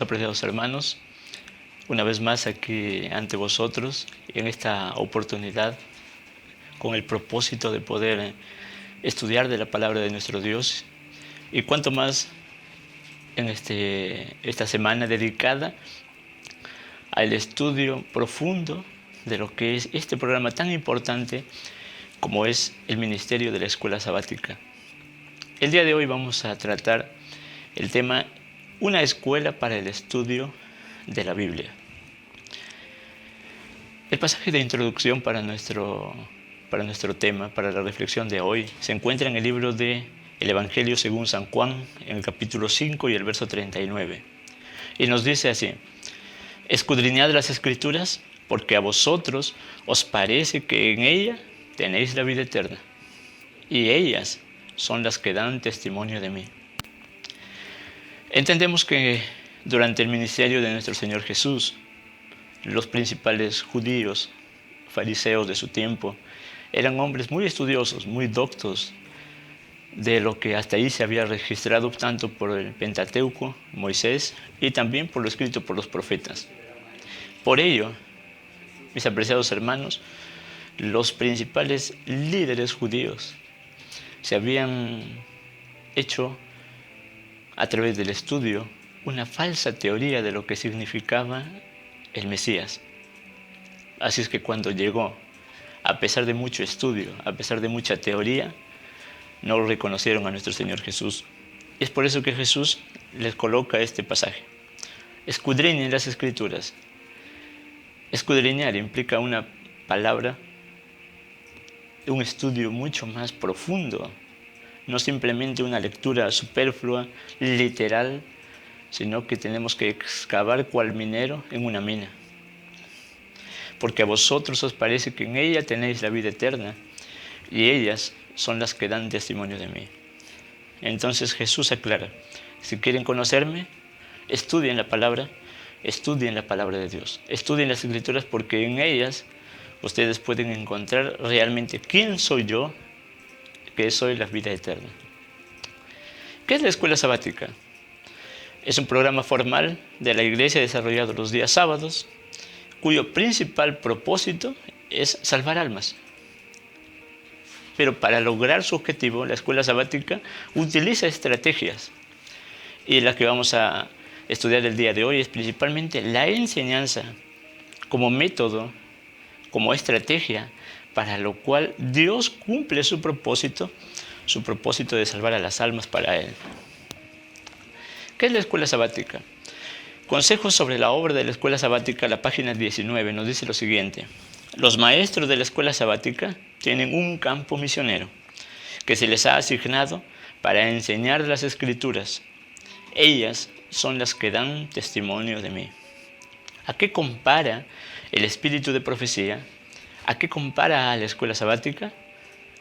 apreciados hermanos, una vez más aquí ante vosotros en esta oportunidad con el propósito de poder estudiar de la palabra de nuestro Dios y cuanto más en esta semana dedicada al estudio profundo de lo que es este programa tan importante como es el ministerio de la escuela sabática. El día de hoy vamos a tratar el tema una escuela para el estudio de la Biblia. El pasaje de introducción para nuestro tema, para la reflexión de hoy, se encuentra en el libro de El Evangelio según San Juan, en el capítulo 5 y el verso 39. Y nos dice así: escudriñad las Escrituras, porque a vosotros os parece que en ella tenéis la vida eterna, y ellas son las que dan testimonio de mí. Entendemos que durante el ministerio de nuestro Señor Jesús, los principales judíos, fariseos de su tiempo, eran hombres muy estudiosos, muy doctos de lo que hasta ahí se había registrado tanto por el Pentateuco, Moisés, y también por lo escrito por los profetas. Por ello, mis apreciados hermanos, los principales líderes judíos se habían hecho a través del estudio una falsa teoría de lo que significaba el Mesías. Así es que cuando llegó, a pesar de mucho estudio, a pesar de mucha teoría, no reconocieron a nuestro Señor Jesús. Y es por eso que Jesús les coloca este pasaje: escudriñen las Escrituras. Escudriñar implica una palabra, un estudio mucho más profundo, no simplemente una lectura superflua, literal, sino que tenemos que excavar cual minero en una mina. Porque a vosotros os parece que en ella tenéis la vida eterna, y ellas son las que dan testimonio de mí. Entonces Jesús aclara: si quieren conocerme, estudien la palabra de Dios, estudien las Escrituras, porque en ellas ustedes pueden encontrar realmente quién soy yo, que soy la vida eterna. ¿Qué es la escuela sabática? Es un programa formal de la Iglesia desarrollado los días sábados, cuyo principal propósito es salvar almas. Pero para lograr su objetivo, la escuela sabática utiliza estrategias. Y la que vamos a estudiar el día de hoy es principalmente la enseñanza como método, como estrategia, para lo cual Dios cumple su propósito de salvar a las almas para Él. ¿Qué es la escuela sabática? Consejos sobre la obra de la escuela sabática, la página 19, nos dice lo siguiente: los maestros de la escuela sabática tienen un campo misionero que se les ha asignado para enseñar las Escrituras. Ellas son las que dan testimonio de mí. ¿A qué compara el espíritu de profecía? ¿A qué compara a la escuela sabática?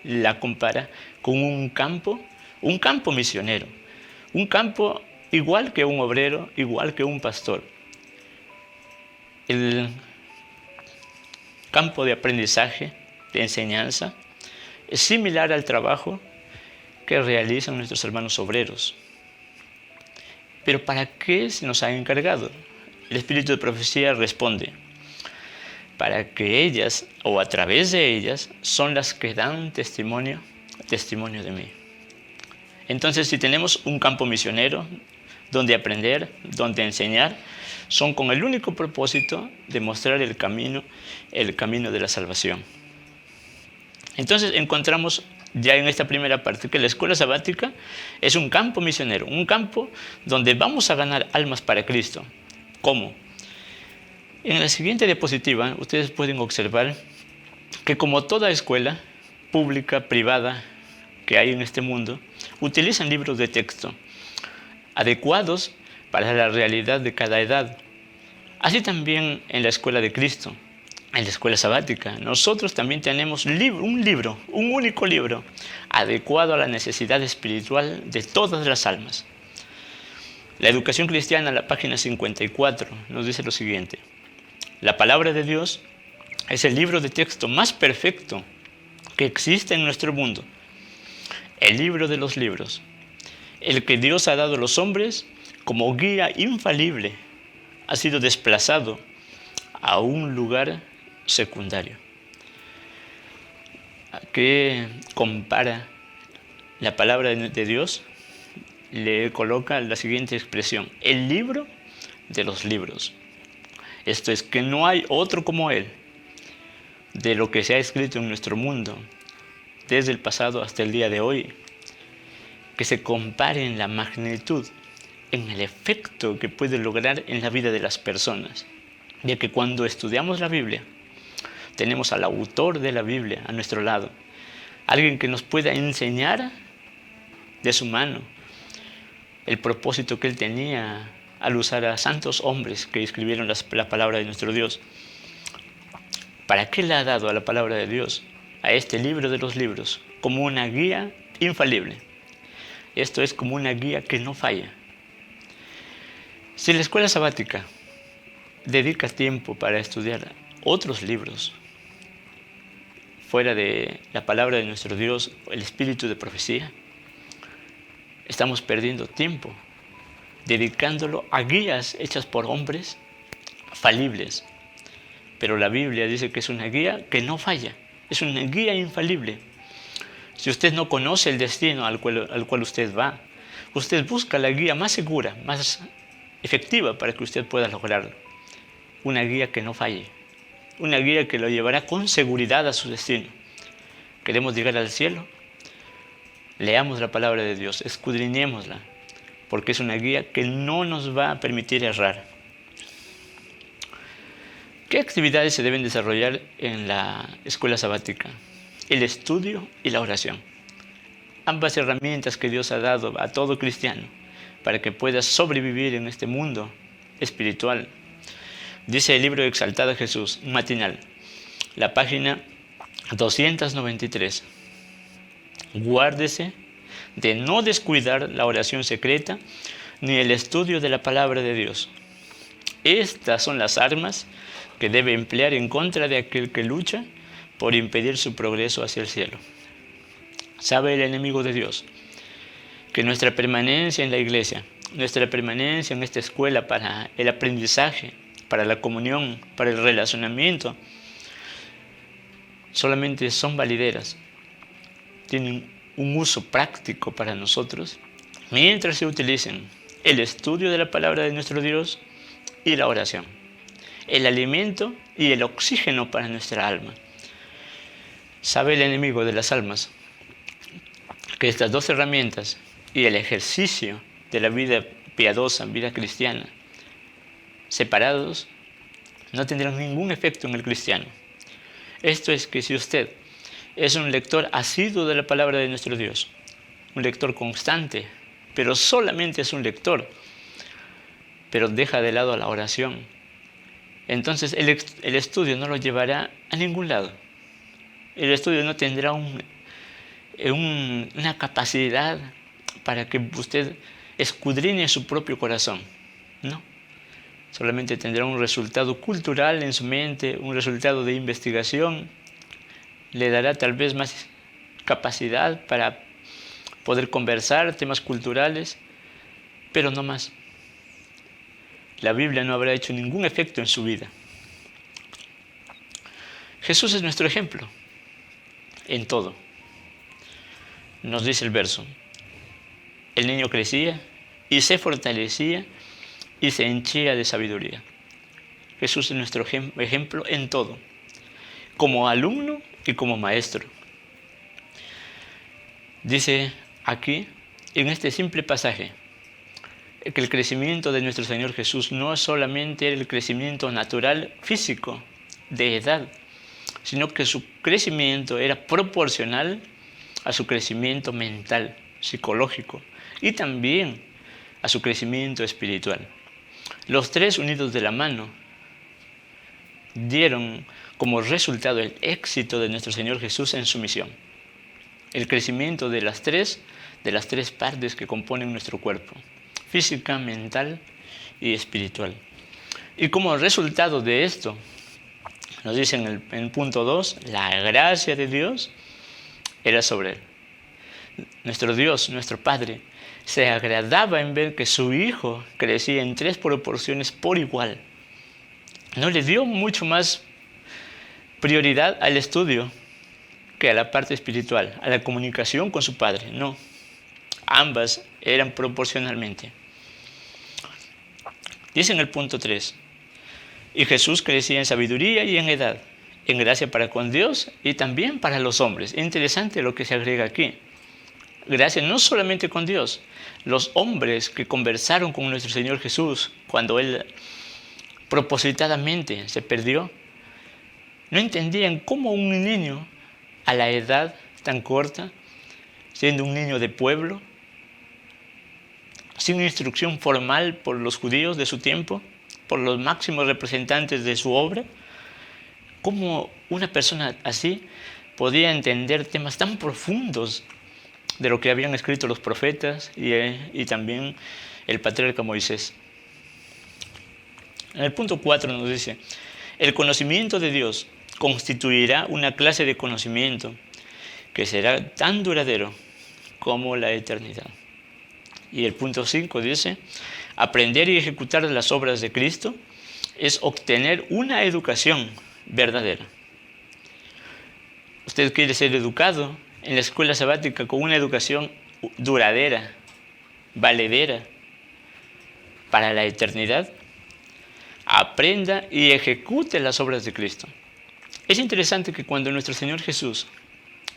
La compara con un campo misionero, un campo igual que un obrero, igual que un pastor. El campo de aprendizaje, de enseñanza, es similar al trabajo que realizan nuestros hermanos obreros. Pero ¿para qué se nos ha encargado? El espíritu de profecía responde: para que ellas, o a través de ellas, son las que dan testimonio de mí. Entonces, si tenemos un campo misionero donde aprender, donde enseñar, son con el único propósito de mostrar el camino de la salvación. Entonces encontramos ya en esta primera parte que la escuela sabática es un campo misionero, un campo donde vamos a ganar almas para Cristo. ¿Cómo? En la siguiente diapositiva ustedes pueden observar que, como toda escuela pública, privada que hay en este mundo, utilizan libros de texto adecuados para la realidad de cada edad. Así también en la escuela de Cristo, en la escuela sabática, nosotros también tenemos un único libro, adecuado a la necesidad espiritual de todas las almas. La educación cristiana, la página 54, nos dice lo siguiente: la palabra de Dios es el libro de texto más perfecto que existe en nuestro mundo, el libro de los libros, el que Dios ha dado a los hombres como guía infalible ha sido desplazado a un lugar secundario. Que compara la palabra de Dios, le coloca la siguiente expresión: el libro de los libros. Esto es, que no hay otro como Él, de lo que se ha escrito en nuestro mundo, desde el pasado hasta el día de hoy, que se compare en la magnitud, en el efecto que puede lograr en la vida de las personas. Ya que cuando estudiamos la Biblia, tenemos al autor de la Biblia a nuestro lado, alguien que nos pueda enseñar de su mano el propósito que él tenía al usar a santos hombres que escribieron la palabra de nuestro Dios. ¿Para qué le ha dado a la palabra de Dios, a este libro de los libros, como una guía infalible? Esto es, como una guía que no falla. Si la escuela sabática dedica tiempo para estudiar otros libros fuera de la palabra de nuestro Dios, el espíritu de profecía, estamos perdiendo tiempo dedicándolo a guías hechas por hombres falibles. Pero la Biblia dice que es una guía que no falla, es una guía infalible. Si usted no conoce el destino al cual usted va, usted busca la guía más segura, más efectiva para que usted pueda lograrlo. Una guía que no falle, una guía que lo llevará con seguridad a su destino. ¿Queremos llegar al cielo? Leamos la palabra de Dios, escudriñémosla, porque es una guía que no nos va a permitir errar. ¿Qué actividades se deben desarrollar en la escuela sabática? El estudio y la oración. Ambas herramientas que Dios ha dado a todo cristiano para que pueda sobrevivir en este mundo espiritual. Dice el libro de Exaltada Jesús, matinal, la página 293. Guárdese de no descuidar la oración secreta ni el estudio de la palabra de Dios. Estas son las armas que debe emplear en contra de aquel que lucha por impedir su progreso hacia el cielo. Sabe el enemigo de Dios que nuestra permanencia en la iglesia, nuestra permanencia en esta escuela para el aprendizaje, para la comunión, para el relacionamiento, solamente son valideras, tienen un uso práctico para nosotros, mientras se utilicen el estudio de la palabra de nuestro Dios y la oración, el alimento y el oxígeno para nuestra alma. Sabe el enemigo de las almas que estas dos herramientas y el ejercicio de la vida piadosa, vida cristiana, separados, no tendrán ningún efecto en el cristiano. Esto es, que si usted es un lector asiduo de la palabra de nuestro Dios, un lector constante, pero solamente es un lector, pero deja de lado la oración, entonces el estudio no lo llevará a ningún lado. El estudio no tendrá una capacidad para que usted escudriñe su propio corazón, no. Solamente tendrá un resultado cultural en su mente, un resultado de investigación. Le dará tal vez más capacidad para poder conversar temas culturales, pero no más. La Biblia no habrá hecho ningún efecto en su vida. Jesús es nuestro ejemplo en todo. Nos dice el verso: el niño crecía y se fortalecía y se henchía de sabiduría. Jesús es nuestro ejemplo en todo, como alumno y como maestro. Dice aquí, en este simple pasaje, que el crecimiento de nuestro Señor Jesús no es solamente el crecimiento natural físico de edad, sino que su crecimiento era proporcional a su crecimiento mental, psicológico y también a su crecimiento espiritual. Los tres unidos de la mano dieron como resultado el éxito de nuestro Señor Jesús en su misión. El crecimiento de las tres partes que componen nuestro cuerpo: física, mental y espiritual. Y como resultado de esto, nos dice en el punto 2, la gracia de Dios era sobre él. nuestro Dios, nuestro Padre, se agradaba en ver que su Hijo crecía en 3 proporciones por igual. No le dio mucho más prioridad al estudio que a la parte espiritual, a la comunicación con su Padre. No, ambas eran proporcionalmente. Dice en el punto 3, y Jesús crecía en sabiduría y en edad, en gracia para con Dios y también para los hombres. Es interesante lo que se agrega aquí. Gracia no solamente con Dios. Los hombres que conversaron con nuestro Señor Jesús cuando Él propositadamente se perdió, no entendían cómo un niño a la edad tan corta, siendo un niño de pueblo, sin instrucción formal por los judíos de su tiempo, por los máximos representantes de su obra, cómo una persona así podía entender temas tan profundos de lo que habían escrito los profetas y también el patriarca Moisés. En el punto 4 nos dice, el conocimiento de Dios constituirá una clase de conocimiento que será tan duradero como la eternidad. Y el punto 5 dice, aprender y ejecutar las obras de Cristo es obtener una educación verdadera. Usted quiere ser educado en la escuela sabática con una educación duradera, valedera, para la eternidad. Aprenda y ejecute las obras de Cristo. Es interesante que cuando nuestro Señor Jesús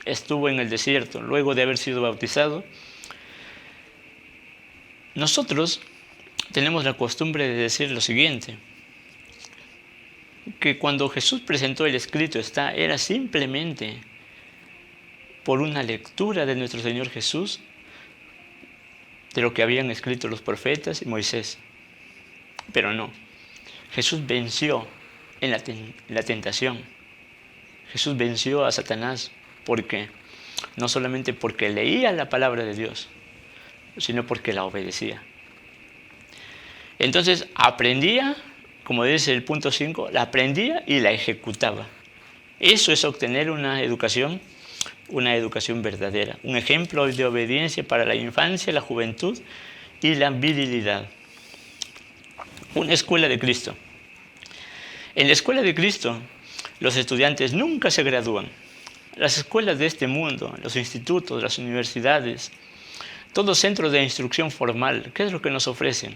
estuvo en el desierto, luego de haber sido bautizado, nosotros tenemos la costumbre de decir lo siguiente, que cuando Jesús presentó el escrito era simplemente por una lectura de nuestro Señor Jesús, de lo que habían escrito los profetas y Moisés. Pero no, Jesús venció en la tentación. Jesús venció a Satanás. ¿Por qué? No solamente porque leía la palabra de Dios, sino porque la obedecía. Entonces aprendía, como dice el punto 5, la aprendía y la ejecutaba. Eso es obtener una educación verdadera, un ejemplo de obediencia para la infancia, la juventud y la virilidad. Una escuela de Cristo. En la escuela de Cristo, los estudiantes nunca se gradúan. Las escuelas de este mundo, los institutos, las universidades, todos centros de instrucción formal, ¿qué es lo que nos ofrecen?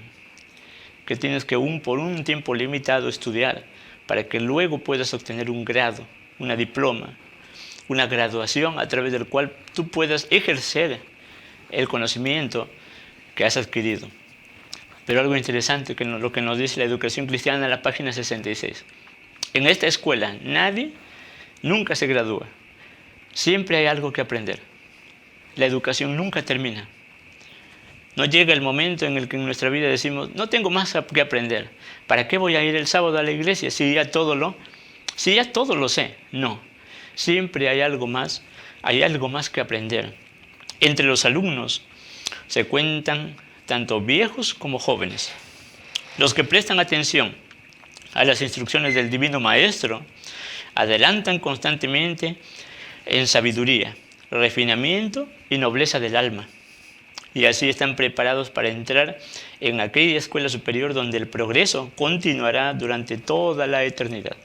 Que tienes que por un tiempo limitado estudiar para que luego puedas obtener un grado, una diploma, una graduación a través del cual tú puedas ejercer el conocimiento que has adquirido. Pero algo interesante, lo que nos dice la educación cristiana en la página 66. En esta escuela nadie nunca se gradúa. Siempre hay algo que aprender. La educación nunca termina. No llega el momento en el que en nuestra vida decimos, no tengo más que aprender. ¿Para qué voy a ir el sábado a la iglesia si ya todo lo sé? No. Siempre hay algo más que aprender. Entre los alumnos se cuentan tanto viejos como jóvenes. Los que prestan atención a las instrucciones del Divino Maestro adelantan constantemente en sabiduría, refinamiento y nobleza del alma. Y así están preparados para entrar en aquella escuela superior donde el progreso continuará durante toda la eternidad.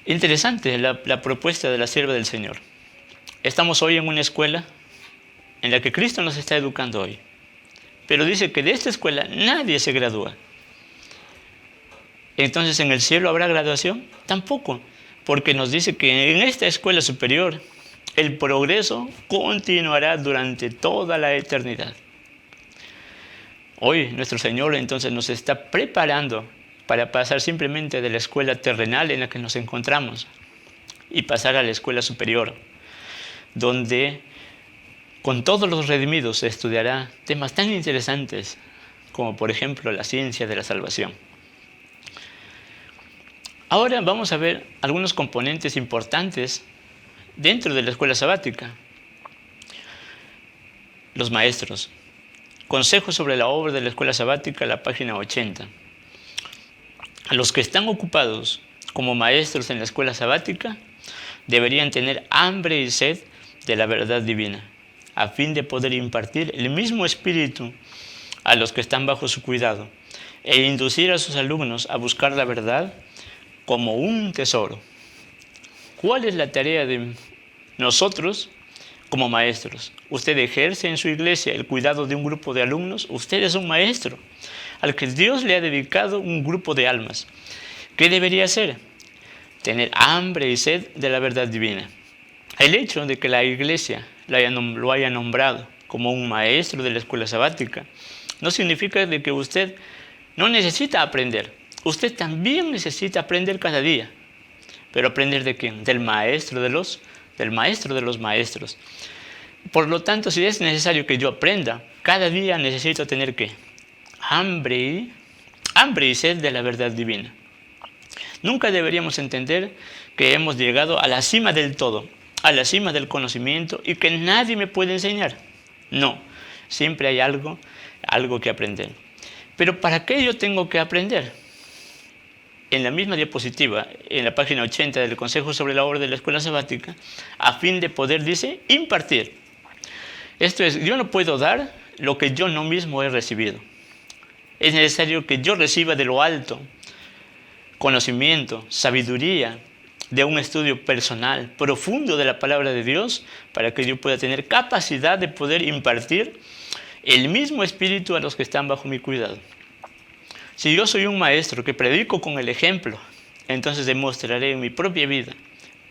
Interesante la propuesta de la sierva del Señor. Estamos hoy en una escuela en la que Cristo nos está educando hoy. Pero dice que de esta escuela nadie se gradúa. Entonces, ¿en el cielo habrá graduación? Tampoco, porque nos dice que en esta escuela superior el progreso continuará durante toda la eternidad. Hoy nuestro Señor entonces nos está preparando para pasar simplemente de la escuela terrenal en la que nos encontramos y pasar a la escuela superior, donde con todos los redimidos se estudiará temas tan interesantes como por ejemplo la ciencia de la salvación. Ahora vamos a ver algunos componentes importantes dentro de la escuela sabática. Los maestros. Consejos sobre la obra de la escuela sabática, la página 80. Los que están ocupados como maestros en la escuela sabática deberían tener hambre y sed de la verdad divina, a fin de poder impartir el mismo espíritu a los que están bajo su cuidado e inducir a sus alumnos a buscar la verdad como un tesoro. ¿Cuál es la tarea de nosotros como maestros? Usted ejerce en su iglesia el cuidado de un grupo de alumnos. Usted es un maestro al que Dios le ha dedicado un grupo de almas. ¿Qué debería hacer? Tener hambre y sed de la verdad divina. El hecho de que la iglesia lo haya nombrado como un maestro de la escuela sabática no significa de que usted no necesita aprender. Usted también necesita aprender cada día. ¿Pero aprender de quién? Del maestro de los maestros. Por lo tanto, si es necesario que yo aprenda, cada día necesito tener ¿qué? Hambre y sed de la verdad divina. Nunca deberíamos entender que hemos llegado a la cima del todo, a la cima del conocimiento y que nadie me puede enseñar. No, siempre hay algo que aprender. Pero ¿para qué yo tengo que aprender? En la misma diapositiva, en la página 80 del Consejo sobre la Obra de la Escuela Sabática, a fin de poder, dice, impartir. Esto es, yo no puedo dar lo que yo no mismo he recibido. Es necesario que yo reciba de lo alto conocimiento, sabiduría, de un estudio personal, profundo de la palabra de Dios, para que yo pueda tener capacidad de poder impartir el mismo espíritu a los que están bajo mi cuidado. Si yo soy un maestro que predico con el ejemplo, entonces demostraré en mi propia vida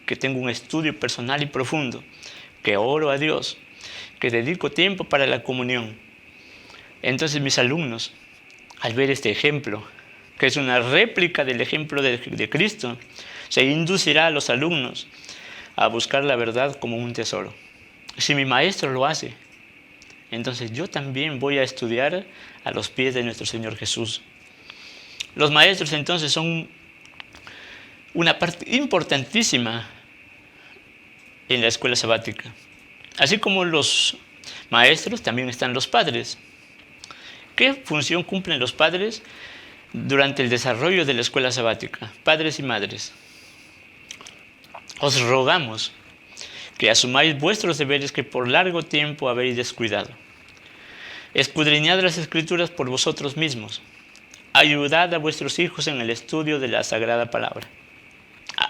que tengo un estudio personal y profundo, que oro a Dios, que dedico tiempo para la comunión. Entonces mis alumnos, al ver este ejemplo, que es una réplica del ejemplo de Cristo, se inducirá a los alumnos a buscar la verdad como un tesoro. Si mi maestro lo hace, entonces yo también voy a estudiar a los pies de nuestro Señor Jesús. Los maestros entonces son una parte importantísima en la escuela sabática. Así como los maestros, también están los padres. ¿Qué función cumplen los padres durante el desarrollo de la escuela sabática? Padres y madres, os rogamos que asumáis vuestros deberes que por largo tiempo habéis descuidado. Escudriñad las Escrituras por vosotros mismos. Ayudad a vuestros hijos en el estudio de la Sagrada Palabra.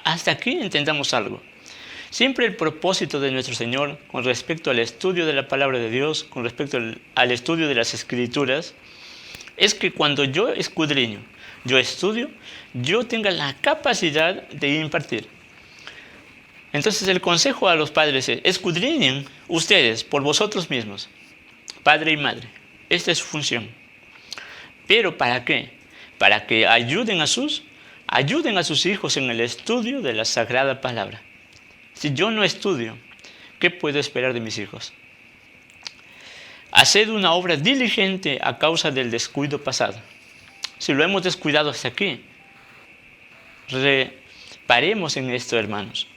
Hasta aquí entendamos algo. Siempre el propósito de nuestro Señor con respecto al estudio de la Palabra de Dios, con respecto al estudio de las Escrituras, es que cuando yo escudriño, yo estudio, yo tenga la capacidad de impartir. Entonces el consejo a los padres es: escudriñen ustedes por vosotros mismos, padre y madre. Esta es su función. ¿Pero para qué? Para que ayuden a sus hijos en el estudio de la Sagrada Palabra. Si yo no estudio, ¿qué puedo esperar de mis hijos? Haced una obra diligente a causa del descuido pasado. Si lo hemos descuidado hasta aquí, reparemos en esto, hermanos.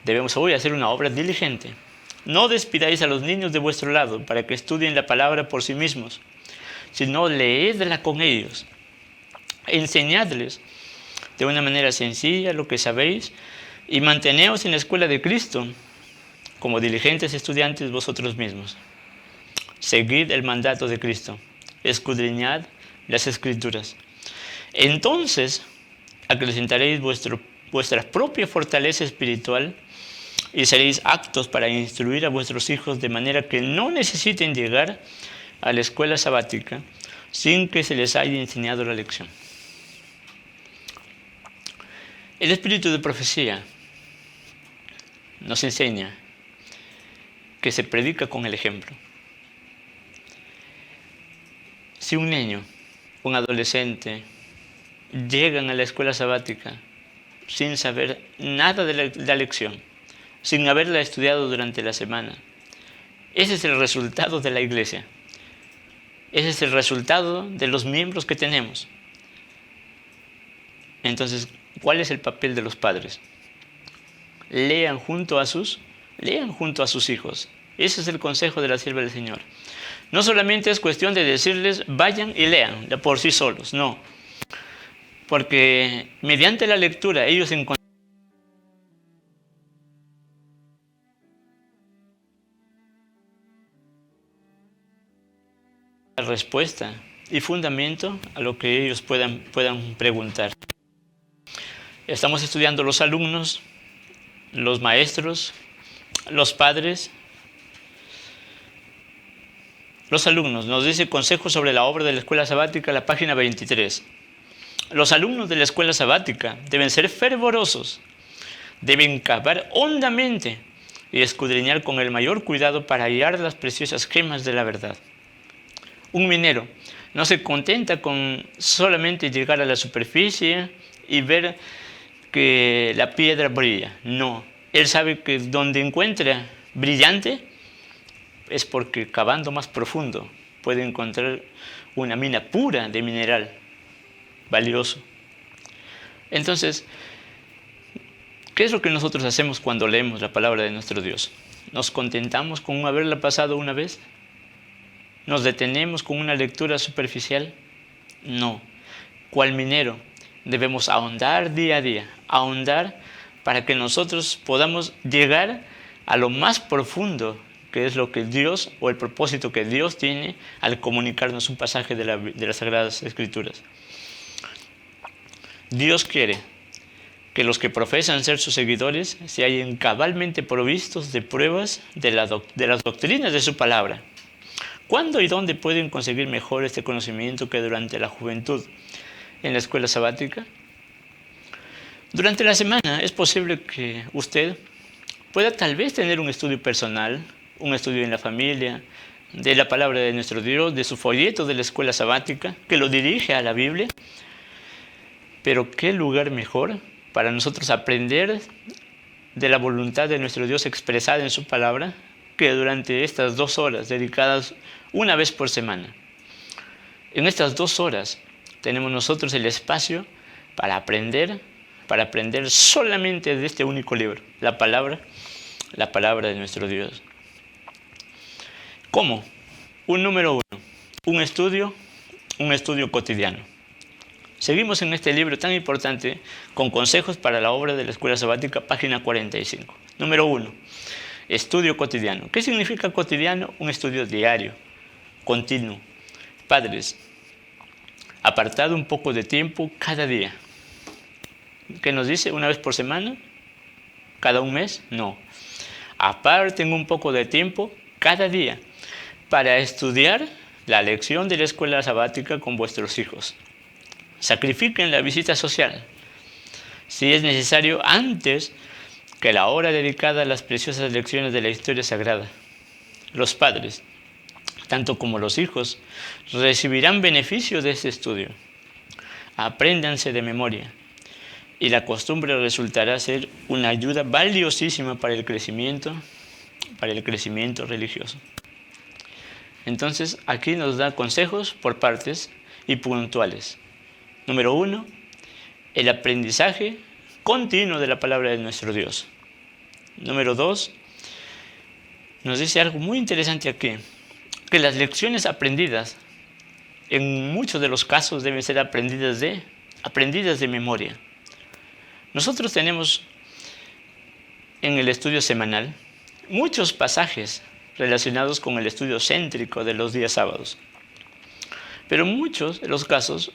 Debemos hoy hacer una obra diligente. No despidáis a los niños de vuestro lado para que estudien la palabra por sí mismos, sino leedla con ellos. Enseñadles de una manera sencilla lo que sabéis y manteneos en la escuela de Cristo como diligentes estudiantes vosotros mismos. Seguid el mandato de Cristo. Escudriñad las Escrituras. Entonces acrecentaréis vuestra propia fortaleza espiritual y seréis aptos para instruir a vuestros hijos de manera que no necesiten llegar a la escuela sabática sin que se les haya enseñado la lección. El espíritu de profecía nos enseña que se predica con el ejemplo. Si un niño, un adolescente, llegan a la escuela sabática sin saber nada de la lección, sin haberla estudiado durante la semana, ese es el resultado de la iglesia. Ese es el resultado de los miembros que tenemos. Entonces, ¿cuál es el papel de los padres? Lean junto a sus hijos. Ese es el consejo de la sierva del Señor. No solamente es cuestión de decirles, vayan y lean por sí solos, no. Porque mediante la lectura ellos encontrarán respuesta y fundamento a lo que ellos puedan preguntar. Estamos estudiando los alumnos, los maestros, los padres. Los alumnos, nos dice Consejo sobre la obra de la escuela sabática, la página 23. Los alumnos de la escuela sabática deben ser fervorosos, deben cavar hondamente y escudriñar con el mayor cuidado para hallar las preciosas gemas de la verdad. Un minero no se contenta con solamente llegar a la superficie y ver que la piedra brilla. No, él sabe que donde encuentra brillante es porque cavando más profundo puede encontrar una mina pura de mineral valioso. Entonces, ¿qué es lo que nosotros hacemos cuando leemos la palabra de nuestro Dios? ¿Nos contentamos con haberla pasado una vez? ¿Nos detenemos con una lectura superficial? No. Cual minero, debemos ahondar día a día, ahondar para que nosotros podamos llegar a lo más profundo, que es lo que Dios, o el propósito que Dios tiene al comunicarnos un pasaje de las Sagradas Escrituras. Dios quiere que los que profesan ser sus seguidores se hallen cabalmente provistos de pruebas de las doctrinas de su palabra. ¿Cuándo y dónde pueden conseguir mejor este conocimiento que durante la juventud en la escuela sabática? Durante la semana es posible que usted pueda tal vez tener un estudio personal, un estudio en la familia, de la palabra de nuestro Dios, de su folleto de la escuela sabática, que lo dirige a la Biblia. Pero ¿qué lugar mejor para nosotros aprender de la voluntad de nuestro Dios expresada en su palabra que durante estas 2 horas dedicadas una vez por semana? En estas 2 horas tenemos nosotros el espacio para aprender solamente de este único libro, la palabra de nuestro Dios. ¿Cómo? Número 1, un estudio cotidiano. Seguimos en este libro tan importante con consejos para la obra de la escuela sabática, página 45. Número 1, estudio cotidiano. ¿Qué significa cotidiano? Un estudio diario, continuo. Padres, apartad un poco de tiempo cada día. ¿Qué nos dice? ¿Una vez por semana? ¿Cada un mes? No. Aparten un poco de tiempo cada día para estudiar la lección de la escuela sabática con vuestros hijos. Sacrifiquen la visita social, si es necesario, antes que la hora dedicada a las preciosas lecciones de la historia sagrada. Los padres, tanto como los hijos, recibirán beneficio de este estudio. Apréndanse de memoria, y la costumbre resultará ser una ayuda valiosísima para el crecimiento religioso. Entonces, aquí nos da consejos por partes y puntuales. Número 1, el aprendizaje continuo de la palabra de nuestro Dios. Número 2, nos dice algo muy interesante aquí, que las lecciones aprendidas, en muchos de los casos, deben ser aprendidas de memoria. Nosotros tenemos en el estudio semanal muchos pasajes relacionados con el estudio céntrico de los días sábados. Pero en muchos de los casos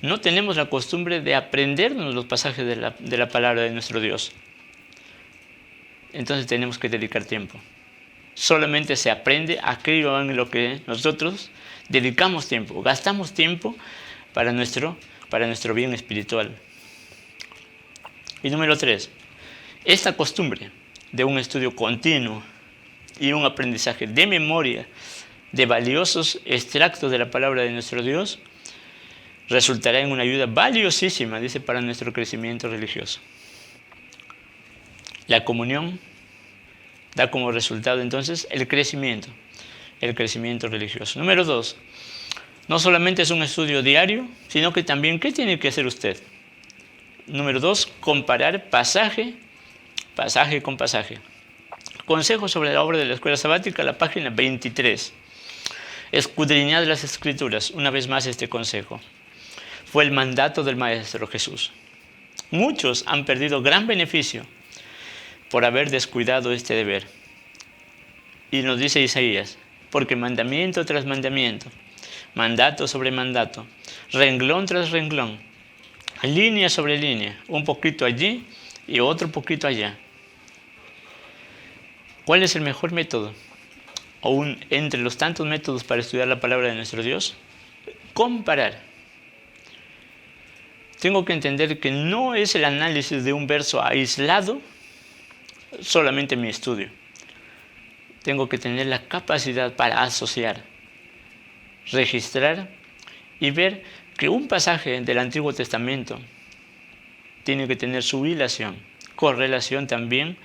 no tenemos la costumbre de aprendernos los pasajes de la palabra de nuestro Dios. Entonces tenemos que dedicar tiempo. Solamente se aprende aquello en lo que nosotros dedicamos tiempo, gastamos tiempo para nuestro bien espiritual. Y número 3, esta costumbre de un estudio continuo y un aprendizaje de memoria de valiosos extractos de la palabra de nuestro Dios resultará en una ayuda valiosísima, dice, para nuestro crecimiento religioso. La comunión da como resultado entonces el crecimiento religioso. Número 2, no solamente es un estudio diario, sino que también, ¿qué tiene que hacer usted? Número 2, comparar pasaje con pasaje. Consejos sobre la obra de la escuela sabática, la página 23. Escudriñad las Escrituras. Una vez más este consejo. Fue el mandato del Maestro Jesús. Muchos han perdido gran beneficio por haber descuidado este deber. Y nos dice Isaías, porque mandamiento tras mandamiento, mandato sobre mandato, renglón tras renglón, línea sobre línea, un poquito allí y otro poquito allá. ¿Cuál es el mejor método? Entre los tantos métodos para estudiar la palabra de nuestro Dios, comparar. Tengo que entender que no es el análisis de un verso aislado solamente mi estudio. Tengo que tener la capacidad para asociar, registrar y ver que un pasaje del Antiguo Testamento tiene que tener su hilación, correlación también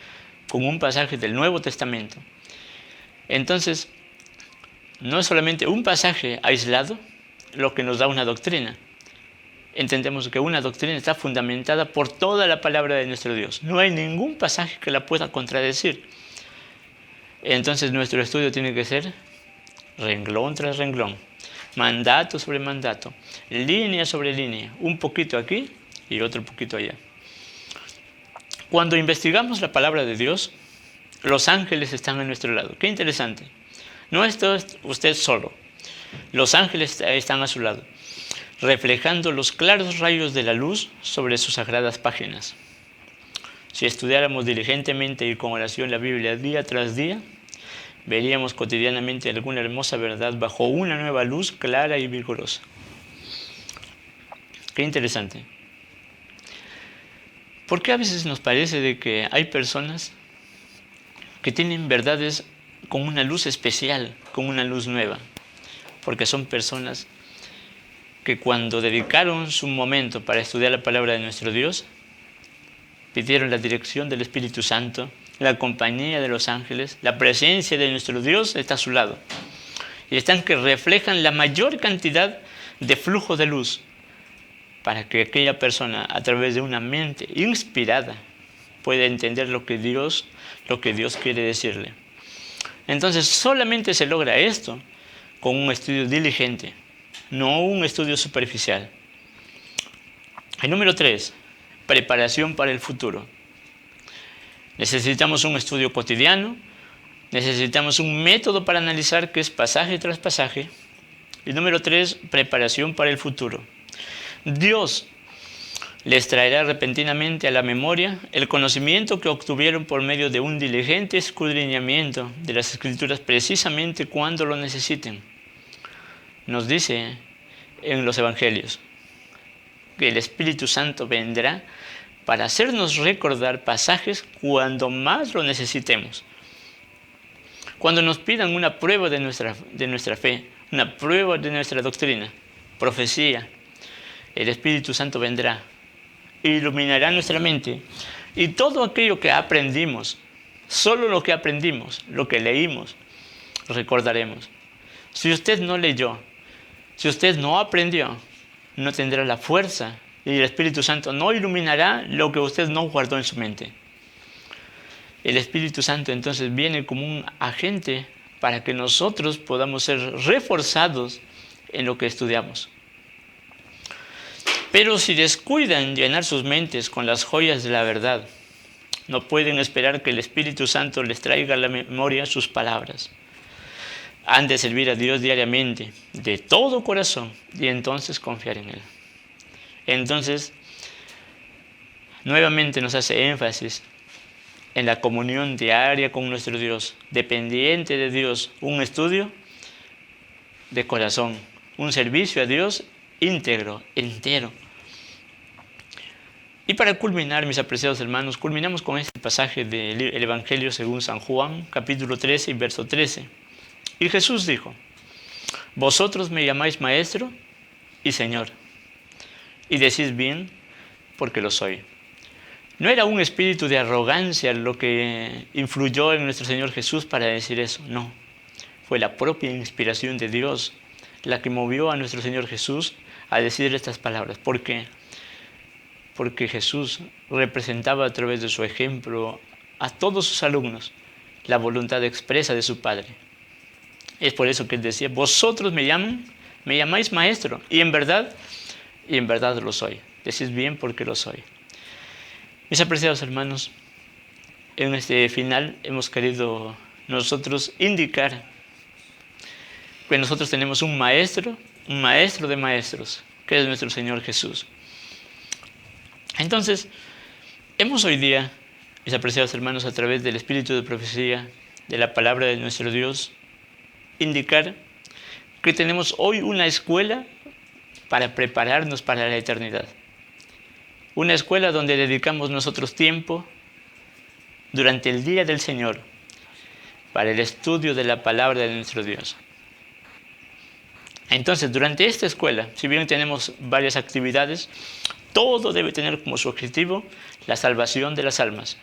con un pasaje del Nuevo Testamento. Entonces, no es solamente un pasaje aislado lo que nos da una doctrina. Entendemos que una doctrina está fundamentada por toda la palabra de nuestro Dios. No hay ningún pasaje que la pueda contradecir. Entonces nuestro estudio tiene que ser renglón tras renglón, mandato sobre mandato, línea sobre línea, un poquito aquí y otro poquito allá. Cuando investigamos la palabra de Dios, los ángeles están a nuestro lado. Qué interesante. No está usted solo. Los ángeles están a su lado, reflejando los claros rayos de la luz sobre sus sagradas páginas. Si estudiáramos diligentemente y con oración la Biblia día tras día, veríamos cotidianamente alguna hermosa verdad bajo una nueva luz clara y vigorosa. Qué interesante. ¿Por qué a veces nos parece de que hay personas que tienen verdades con una luz especial, con una luz nueva? Porque son personas que cuando dedicaron su momento para estudiar la palabra de nuestro Dios, pidieron la dirección del Espíritu Santo, la compañía de los ángeles, la presencia de nuestro Dios está a su lado. Y están que reflejan la mayor cantidad de flujo de luz para que aquella persona, a través de una mente inspirada, pueda entender lo que Dios quiere decirle. Entonces, solamente se logra esto con un estudio diligente, no un estudio superficial. El número 3, preparación para el futuro. Necesitamos un estudio cotidiano, necesitamos un método para analizar que es pasaje tras pasaje. Y número 3, preparación para el futuro. Dios les traerá repentinamente a la memoria el conocimiento que obtuvieron por medio de un diligente escudriñamiento de las Escrituras precisamente cuando lo necesiten. Nos dice en los Evangelios que el Espíritu Santo vendrá para hacernos recordar pasajes cuando más lo necesitemos. Cuando nos pidan una prueba de nuestra fe, una prueba de nuestra doctrina, profecía, el Espíritu Santo vendrá, iluminará nuestra mente y todo aquello que aprendimos, solo lo que aprendimos, lo que leímos, recordaremos. Si usted no leyó, si usted no aprendió, no tendrá la fuerza y el Espíritu Santo no iluminará lo que usted no guardó en su mente. El Espíritu Santo entonces viene como un agente para que nosotros podamos ser reforzados en lo que estudiamos. Pero si descuidan llenar sus mentes con las joyas de la verdad, no pueden esperar que el Espíritu Santo les traiga a la memoria sus palabras. Han de servir a Dios diariamente, de todo corazón, y entonces confiar en Él. Entonces, nuevamente nos hace énfasis en la comunión diaria con nuestro Dios, dependiente de Dios, un estudio de corazón, un servicio a Dios íntegro, entero. Y para culminar, mis apreciados hermanos, culminamos con este pasaje del Evangelio según San Juan, capítulo 13 y verso 13. Y Jesús dijo: vosotros me llamáis Maestro y Señor, y decís bien, porque lo soy. No era un espíritu de arrogancia lo que influyó en nuestro Señor Jesús para decir eso, no. Fue la propia inspiración de Dios la que movió a nuestro Señor Jesús a decir estas palabras. ¿Por qué? Porque Jesús representaba a través de su ejemplo a todos sus alumnos la voluntad expresa de su Padre. Es por eso que Él decía: vosotros me llamáis Maestro, y en verdad lo soy. Decís bien, porque lo soy. Mis apreciados hermanos, en este final hemos querido nosotros indicar que nosotros tenemos un Maestro un maestro de maestros, que es nuestro Señor Jesús. Entonces, hemos hoy día, mis apreciados hermanos, a través del espíritu de profecía, de la palabra de nuestro Dios, indicar que tenemos hoy una escuela para prepararnos para la eternidad. Una escuela donde dedicamos nosotros tiempo durante el día del Señor para el estudio de la palabra de nuestro Dios. Entonces, durante esta escuela, si bien tenemos varias actividades, todo debe tener como su objetivo la salvación de las almas.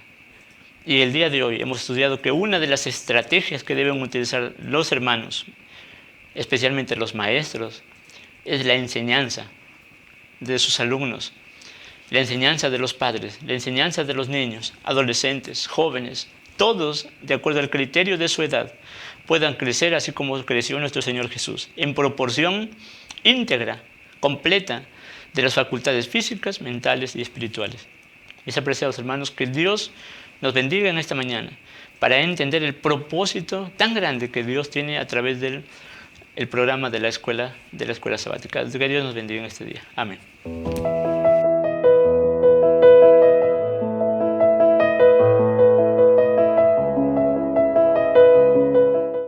Y el día de hoy hemos estudiado que una de las estrategias que deben utilizar los hermanos, especialmente los maestros, es la enseñanza de sus alumnos, la enseñanza de los padres, la enseñanza de los niños, adolescentes, jóvenes, todos, de acuerdo al criterio de su edad, puedan crecer así como creció nuestro Señor Jesús, en proporción íntegra, completa, de las facultades físicas, mentales y espirituales. Mis apreciados hermanos, que Dios nos bendiga en esta mañana para entender el propósito tan grande que Dios tiene a través del programa de la escuela sabática. Que Dios nos bendiga en este día. Amén.